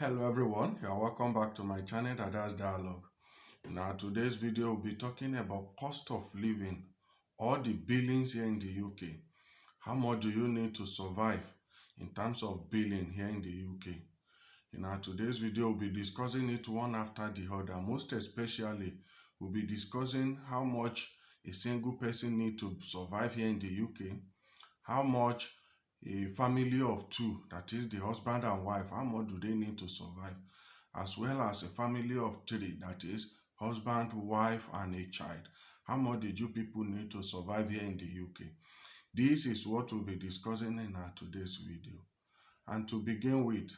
Hello everyone, you're welcome back to my channel Dada's Dialogue. Now today's video will be talking about cost of living or the billings here in the UK. How much do you need to survive in terms of billing here in the UK? In our today's video, we'll be discussing it one after the other. Most especially, we'll be discussing how much a single person needs to survive here in the UK, how much a family of two, that is the husband and wife, how much do they need to survive, as well as a family of three, that is husband, wife, and a child. How much did you people need to survive here in the UK? This is what we'll be discussing in our today's video. And to begin with,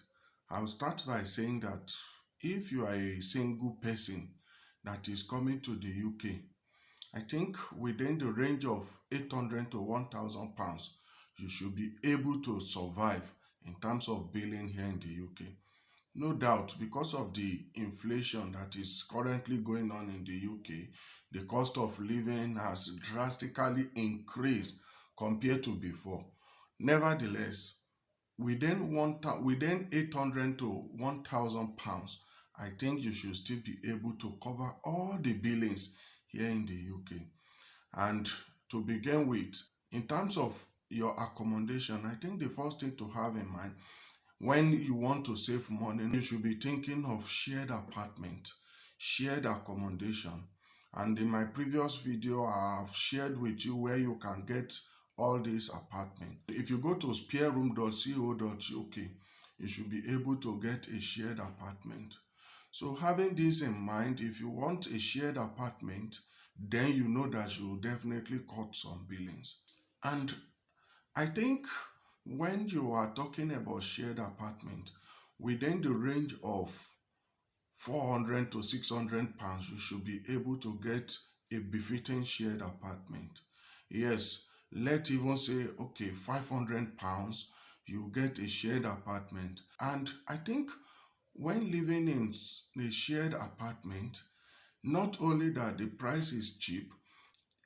I'll start by saying that if you are a single person that is coming to the UK, I think within the range of 800 to 1,000 pounds, you should be able to survive in terms of billing here in the UK. No doubt, because of the inflation that is currently going on in the UK, the cost of living has drastically increased compared to before. Nevertheless, within 800 to 1,000 pounds, I think you should still be able to cover all the billings here in the UK. And to begin with, in terms of your accommodation, I think the first thing to have in mind when you want to save money, you should be thinking of shared apartment, shared accommodation. And in my previous video, I have shared with you where you can get all these apartments. If you go to spareroom.co.uk, you should be able to get a shared apartment. So having this in mind, if you want a shared apartment, then you know that you will definitely cut some billings. And I think when you are talking about shared apartment, within the range of 400 to 600 pounds, you should be able to get a befitting shared apartment. Yes, let's even say, okay, 500 pounds, you get a shared apartment. And I think when living in a shared apartment, not only that the price is cheap,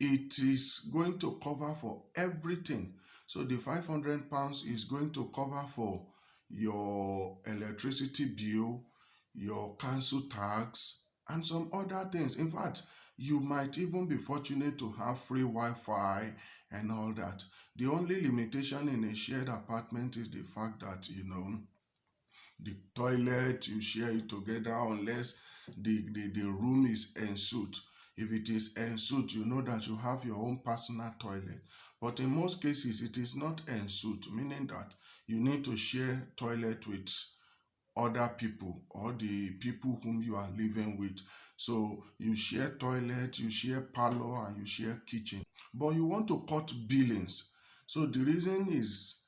it is going to cover for everything. So the 500 pounds is going to cover for your electricity bill, your council tax, and some other things. In fact, you might even be fortunate to have free Wi-Fi and all that. The only limitation in a shared apartment is the fact that, the toilet, you share it together unless the room is ensuite. If it is ensuite, you know that you have your own personal toilet. But in most cases, it is not ensuite, meaning that you need to share toilet with other people or the people whom you are living with. So you share toilet, you share parlor, and you share kitchen. But you want to cut billings. So the reason is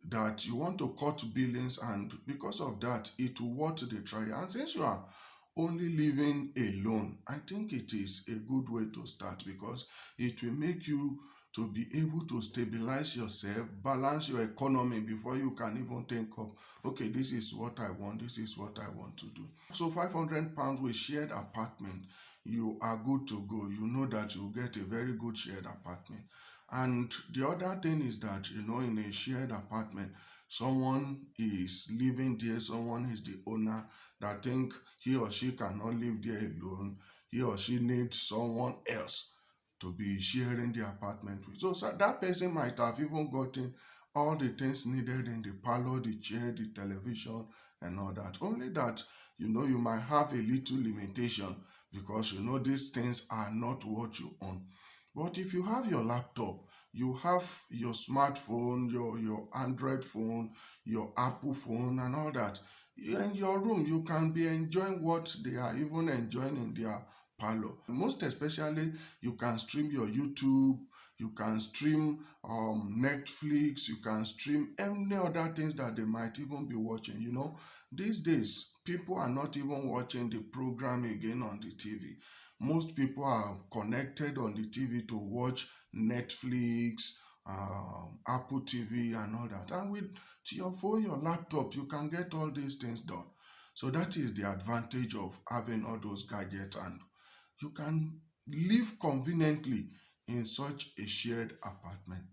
that you want to cut billings, and because of that, it will worth the try. And since you are only living alone, I think it is a good way to start, because it will make you to be able to stabilize yourself, balance your economy before you can even think of, okay, this is what I want, this is what I want to do. So 500 pounds with shared apartment, you are good to go. You know that you get a very good shared apartment. And the other thing is that, in a shared apartment, someone is living there, someone is the owner, that think he or she cannot live there alone. He or she needs someone else to be sharing the apartment with. So that person might have even gotten all the things needed in the parlor, the chair, the television, and all that. Only that, you might have a little limitation, because these things are not what you own. But if you have your laptop, you have your smartphone, your Android phone, your Apple phone, and all that, in your room, you can be enjoying what they are even enjoying in their parlor. Most especially, you can stream your YouTube, you can stream Netflix, you can stream any other things that they might even be watching. These days, people are not even watching the program again on the TV. Most people are connected on the TV to watch Netflix, Apple TV, and all that. And with your phone, your laptop, you can get all these things done. So that is the advantage of having all those gadgets, and you can live conveniently in such a shared apartment.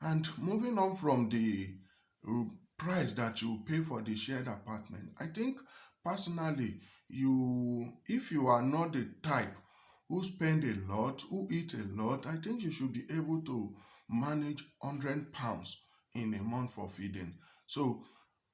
And moving on from the price that you pay for the shared apartment, I think personally, if you are not the type who spend a lot, who eat a lot, I think you should be able to manage £100 in a month for feeding. So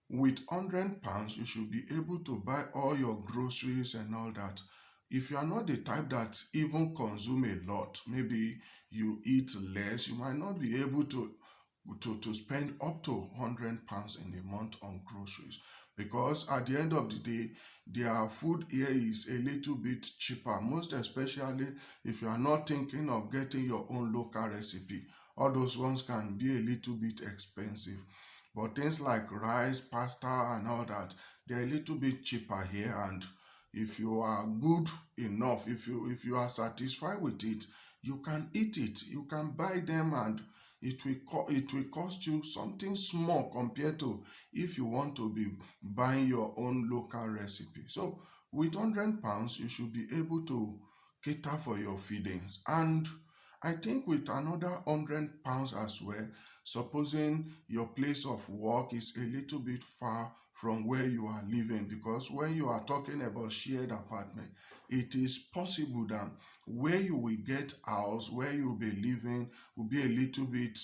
with £100, you should be able to buy all your groceries and all that. If you are not the type that even consume a lot, maybe you eat less, you might not be able to spend up to £100 in a month on groceries, because at the end of the day, their food here is a little bit cheaper, most especially if you are not thinking of getting your own local recipe. All those ones can be a little bit expensive, but things like rice, pasta and all that, they're a little bit cheaper here. And if you are good enough, if you are satisfied with it, you can eat it, you can buy them, and it will cost you something small compared to if you want to be buying your own local recipe. So with £100, you should be able to cater for your feedings. And I think with another £100 as well, supposing your place of work is a little bit far from where you are living, because when you are talking about shared apartment, it is possible that where you will get house, where you will be living, will be a little bit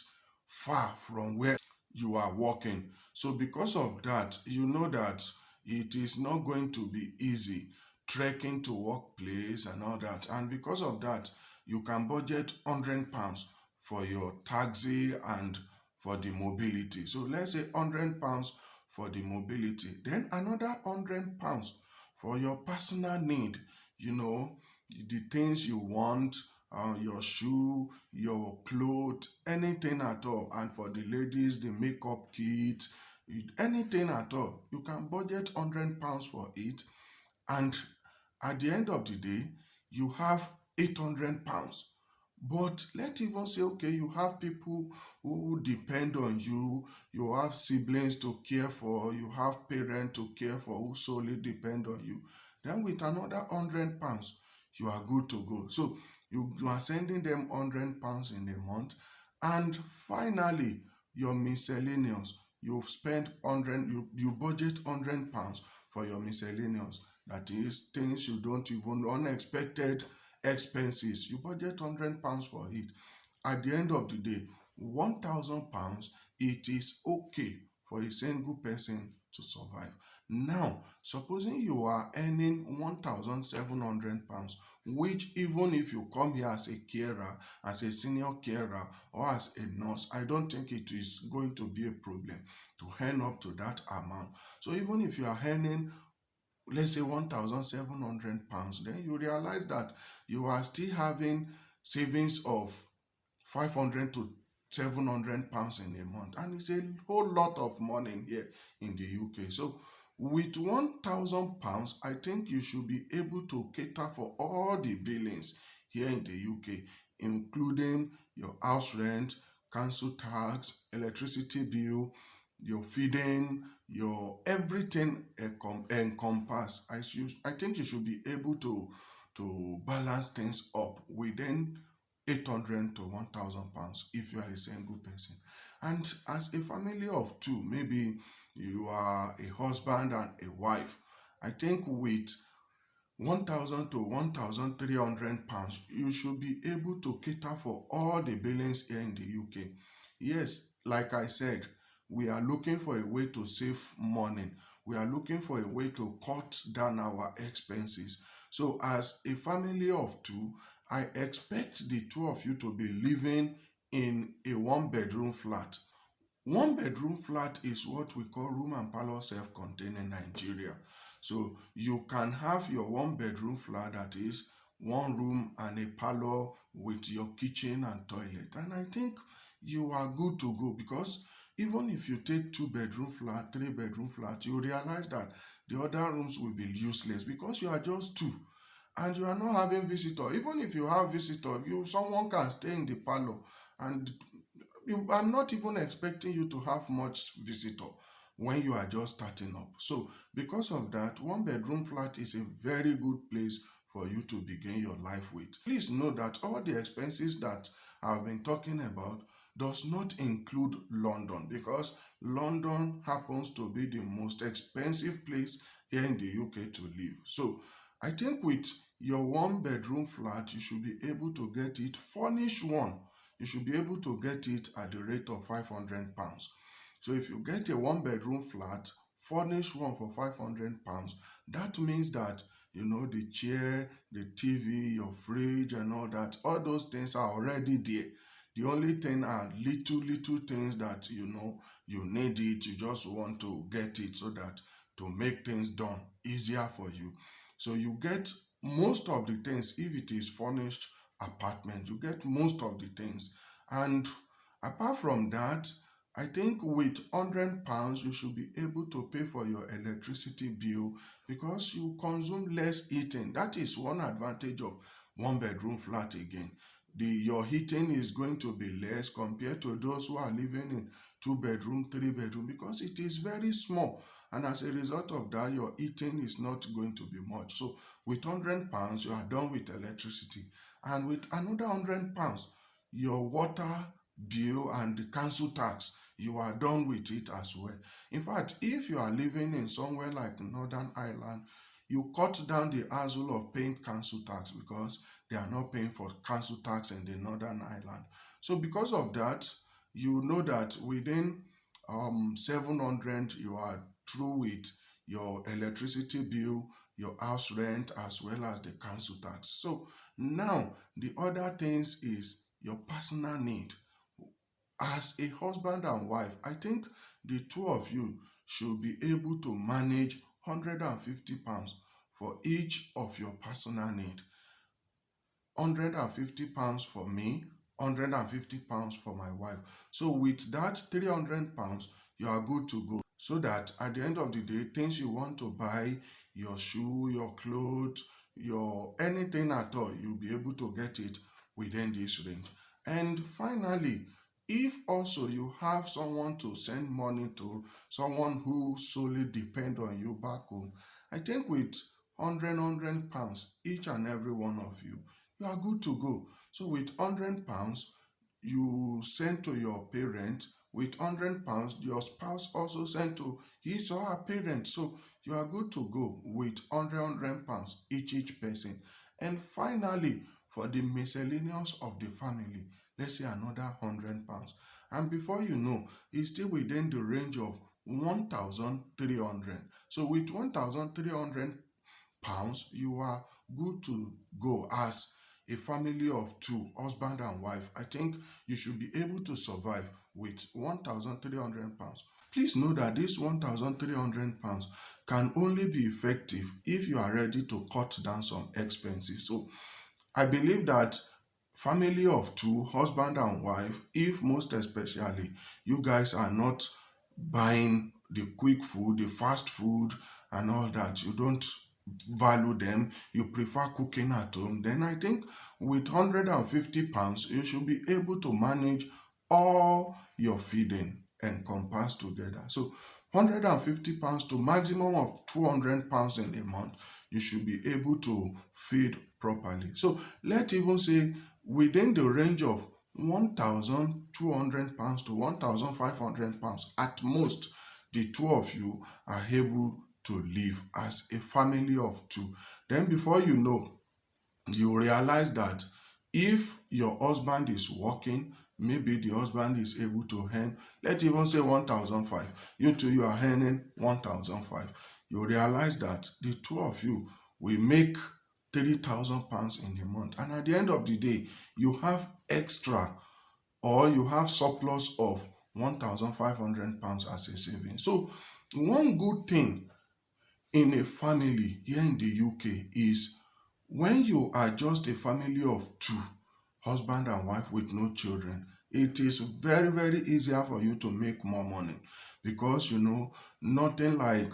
far from where you are working. So because of that, you know that it is not going to be easy trekking to workplace and all that. And because of that, you can budget £100 for your taxi and for the mobility. So let's say £100 for the mobility, then another £100 for your personal need, the things you want, your shoe, your clothes, anything at all. And for the ladies, the makeup kit, anything at all, you can budget £100 for it. And at the end of the day, you have £800. But let's even say, okay, you have people who depend on you, you have siblings to care for, you have parents to care for who solely depend on you. Then with another £100, you are good to go. So you are sending them £100 in a month. And finally, your miscellaneous, you've spent you budget £100 for your miscellaneous. That is things you don't even, unexpected expenses, you budget £100 for it. At the end of the day, £1,000, it is okay for a single person to survive. Now, supposing you are earning £1,700, which even if you come here as a carer, as a senior carer, or as a nurse, I don't think it is going to be a problem to earn up to that amount. So even if you are earning, let's say £1,700, then you realize that you are still having savings of £500 to £700 in a month, and it's a whole lot of money here in the UK. So with £1,000, I think you should be able to cater for all the billings here in the UK, including your house rent, council tax, electricity bill, your feeding, your everything encompass. I think you should be able to balance things up within £800 to £1,000 if you are a single person. And as a family of two, maybe you are a husband and a wife, I think with £1,000 to £1,300, you should be able to cater for all the billings here in the UK. Yes, like I said, we are looking for a way to save money. We are looking for a way to cut down our expenses. So as a family of two, I expect the two of you to be living in a one-bedroom flat. One-bedroom flat is what we call room and parlor self-contained in Nigeria. So you can have your one-bedroom flat, that is one room and a parlor with your kitchen and toilet. And I think you are good to go, because even if you take two-bedroom flat, three-bedroom flat, you realize that the other rooms will be useless because you are just two and you are not having visitor. Even if you have visitor, someone can stay in the parlor, and I'm not even expecting you to have much visitor when you are just starting up. So because of that, one-bedroom flat is a very good place for you to begin your life with. Please know that all the expenses that I've been talking about does not include London, because London happens to be the most expensive place here in the UK to live. So I think with your 1-bedroom flat, you should be able to get it furnished one. You should be able to get it at the rate of £500. So if you get a 1-bedroom flat, furnished one for £500, that means that the chair, the TV, your fridge and all that, all those things are already there. The only thing are little things that you need it, you just want to get it so that to make things done easier for you. So you get most of the things. If it is furnished apartment, you get most of the things. And apart from that, I think with £100 you should be able to pay for your electricity bill because you consume less heating. That is one advantage of 1-bedroom flat again. Your heating is going to be less compared to those who are living in 2-bedroom, 3-bedroom, because it is very small, and as a result of that, your heating is not going to be much. So with £100 you are done with electricity, and with another £100 your water bill and the council tax, you are done with it as well. In fact, if you are living in somewhere like Northern Ireland, you cut down the hassle of paying council tax because they are not paying for council tax in the Northern Ireland. So because of that, you know that within 700 you are through with your electricity bill, your house rent, as well as the council tax. So now the other things is your personal need. As a husband and wife, I think the two of you should be able to manage £150 for each of your personal need. £150 for me, £150 for my wife. So with that £300, you are good to go. So that at the end of the day, things you want to buy, your shoe, your clothes, your anything at all, you'll be able to get it within this range. And finally, if also you have someone to send money to, someone who solely depend on you back home, I think with £100 each and every one of you, you are good to go. So with £100, you send to your parent. With £100, your spouse also sent to his or her parent. So you are good to go with £100 each person. And finally, for the miscellaneous of the family, let's say another £100. And before you know, it's still within the range of 1,300. So with £1,300, you are good to go as a family of two, husband and wife. I think you should be able to survive with £1,300. Please know that this £1,300 can only be effective if you are ready to cut down some expenses. So I believe that family of two, husband and wife, if most especially you guys are not buying the quick food, the fast food and all that, you don't value them, you prefer cooking at home, then I think with £150 you should be able to manage all your feeding encompassed together. So £150 to maximum of £200 in a month, you should be able to feed properly. So let's even say within the range of £1,200 to £1,500 at most, the two of you are able to live as a family of two. Then before you know, you realize that if your husband is working, maybe the husband is able to earn, let's even say 1,500, you are earning 1,500. You realize that the two of you will make £3,000 in a month, and at the end of the day you have extra, or you have surplus of £1,500 as a saving. So one good thing in a family here in the UK is when you are just a family of two, husband and wife with no children, it is very easier for you to make more money, because nothing like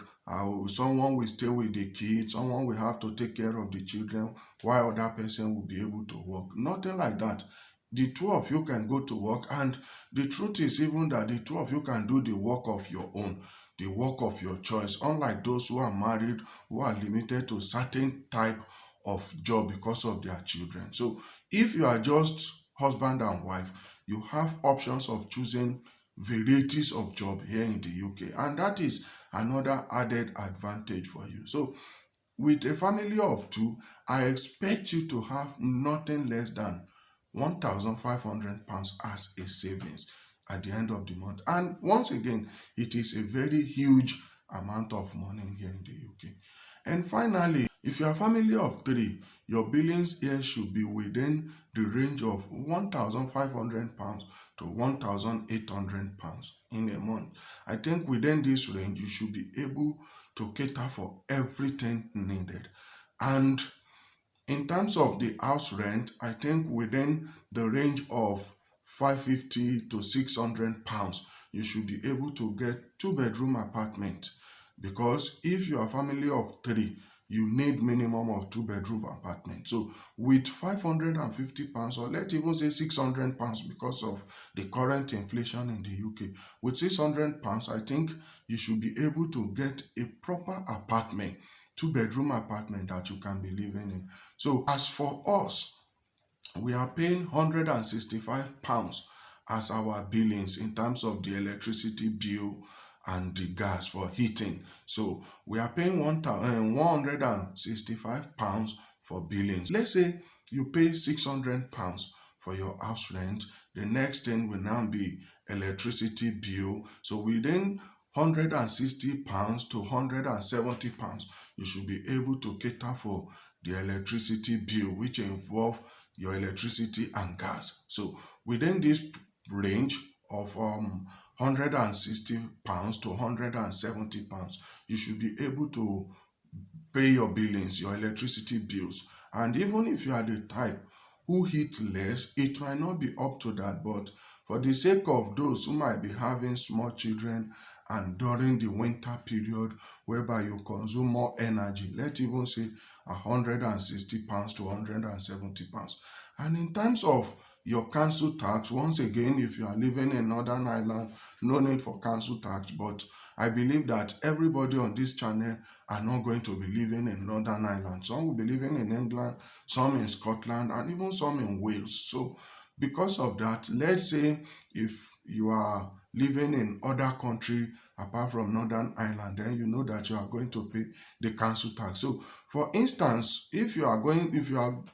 someone will stay with the kids, someone will have to take care of the children while other person will be able to work. Nothing like that. The two of you can go to work, and the truth is even that the two of you can do the work of your own, the work of your choice, unlike those who are married, who are limited to certain type of job because of their children. So if you are just husband and wife, you have options of choosing varieties of job here in the UK, and that is another added advantage for you. So with a family of 2, I expect you to have nothing less than £1,500 as a savings at the end of the month. And once again, it is a very huge amount of money here in the UK. And finally, if you are a family of 3, your billings here should be within the range of £1,500 to £1,800 in a month. I think within this range, you should be able to cater for everything needed. And in terms of the house rent, I think within the range of £550 to £600, you should be able to get 2-bedroom apartment. Because if you are a family of 3, you need minimum of 2-bedroom apartment. So with £550, or let's even say £600 because of the current inflation in the UK, with £600, I think you should be able to get a proper apartment, 2-bedroom apartment that you can be living in. So as for us, we are paying £165 as our billings in terms of the electricity bill and the gas for heating. So we are paying £165 for billings. Let's say you pay £600 for your house rent. The next thing will now be electricity bill. So within £160 to £170, you should be able to cater for the electricity bill, which involve your electricity and gas. So within this range of £160 to £170, you should be able to pay your billings, your electricity bills. And even if you are the type who heat less, it might not be up to that, but for the sake of those who might be having small children and during the winter period whereby you consume more energy, let's even say £160 to £170. And in terms of your council tax, once again, if you are living in Northern Ireland, no need for council tax, but I believe that everybody on this channel are not going to be living in Northern Ireland. Some will be living in England, some in Scotland, and even some in Wales. So because of that, let's say if you are living in other country apart from Northern Ireland, then you know that you are going to pay the council tax. So for instance, if you are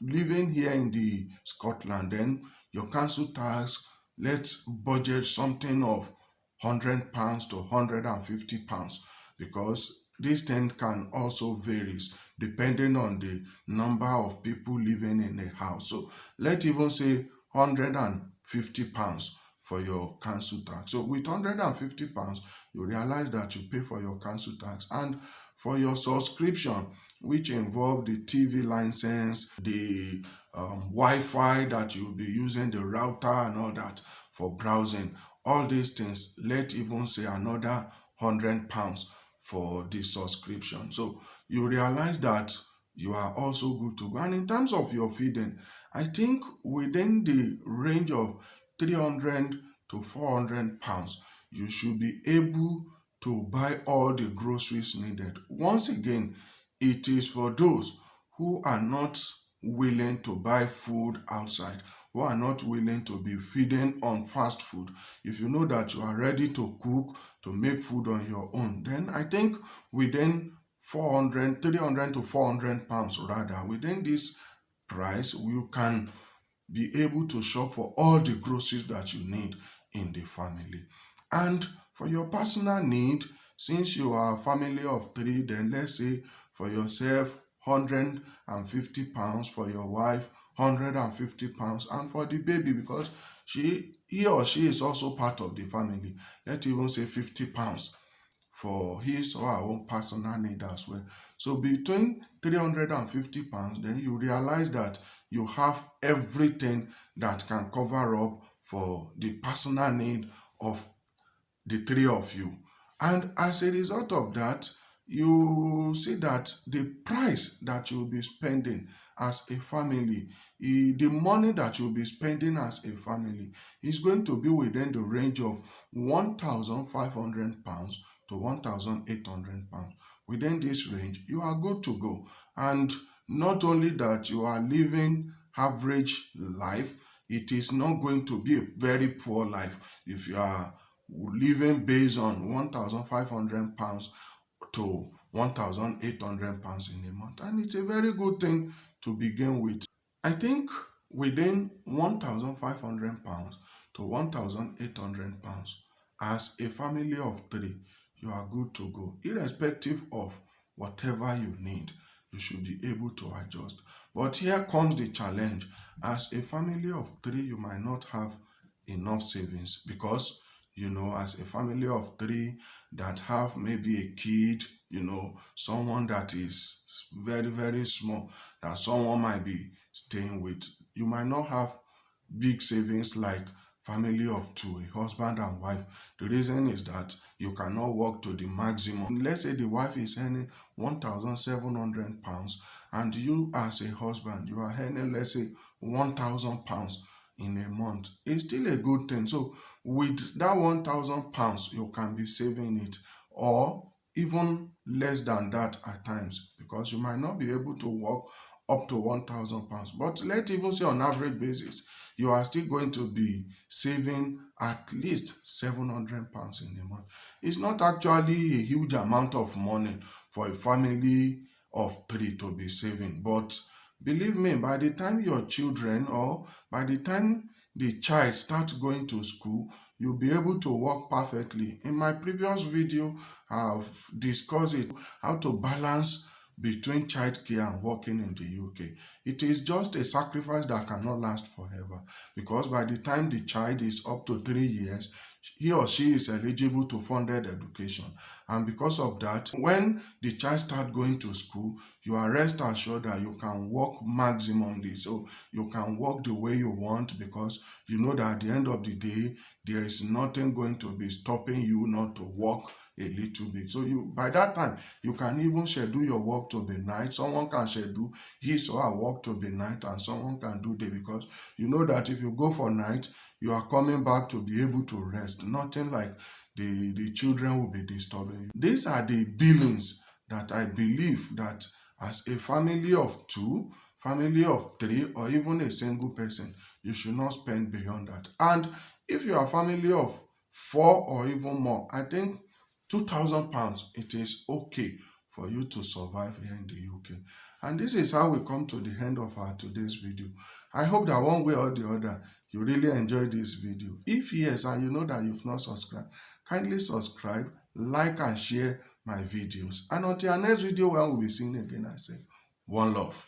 living here in the Scotland, then your council tax, let's budget something of £100 to £150, because this thing can also vary depending on the number of people living in a house. So let's even say £150 for your council tax. So with £150, you realize that you pay for your council tax, and for your subscription, which involve the TV license, the Wi-Fi that you'll be using, the router and all that for browsing, all these things, let's even say another £100 for the subscription. So you realize that you are also good to go. And in terms of your feeding, I think within the range of £300 to £400, you should be able to buy all the groceries needed. Once again, it is for those who are not willing to buy food outside, who are not willing to be feeding on fast food. If you know that you are ready to cook, to make food on your own, then I think within £300 to £400 rather, within this price, you can be able to shop for all the groceries that you need in the family. And for your personal need, since you are a family of 3, then let's say for yourself £150, for your wife £150, and for the baby, because he or she is also part of the family, let's even say £50 for his or her own personal need as well. So between £350, then you realize that you have everything that can cover up for the personal need of the 3 of you. And as a result of that, you see that the price that you'll be spending as a family, the money that you'll be spending as a family is going to be within the range of £1,500 to £1,800. Within this range, you are good to go. And not only that, you are living average life, it is not going to be a very poor life if you are living based on £1,500 to £1,800 in a month. And it's a very good thing to begin with. I think within £1,500 to £1,800, as a family of 3, you are good to go. Irrespective of whatever you need, you should be able to adjust. But here comes the challenge. As a family of 3, you might not have enough savings, because as a family of 3 that have maybe a kid, someone that is very, very small, that someone might be staying with, you might not have big savings like family of 2, a husband and wife. The reason is that you cannot work to the maximum. Let's say the wife is earning £1,700 and you as a husband, you are earning, let's say, £1,000 in a month. It's still a good thing. So with that £1,000, you can be saving it, or even less than that at times, because you might not be able to work up to £1,000. But let's even say on average basis, you are still going to be saving at least £700 in a month. It's not actually a huge amount of money for a family of 3 to be saving, but believe me, by the time your children, or by the time the child starts going to school, you'll be able to work perfectly. In my previous video, I've discussed how to balance between childcare and working in the UK. It is just a sacrifice that cannot last forever, because by the time the child is up to 3 years, he or she is eligible to funded education. And because of that, when the child starts going to school, you are rest assured that you can work maximally. So you can work the way you want, because you know that at the end of the day, there is nothing going to be stopping you not to work a little bit. So by that time, you can even schedule your work to be night. Someone can schedule his or her work to be night, and someone can do day, because you know that if you go for night, you are coming back to be able to rest. Nothing like the children will be disturbing you. These are the billings that I believe that as a family of 2, family of 3, or even a single person, you should not spend beyond that. And if you are a family of 4 or even more, I think £2,000, it is okay for you to survive here in the UK. And this is how we come to the end of our today's video. I hope that one way or the other, you really enjoyed this video. If yes, and you know that you've not subscribed, kindly subscribe, like and share my videos. And until our next video, when we'll be seeing again, I say, one love.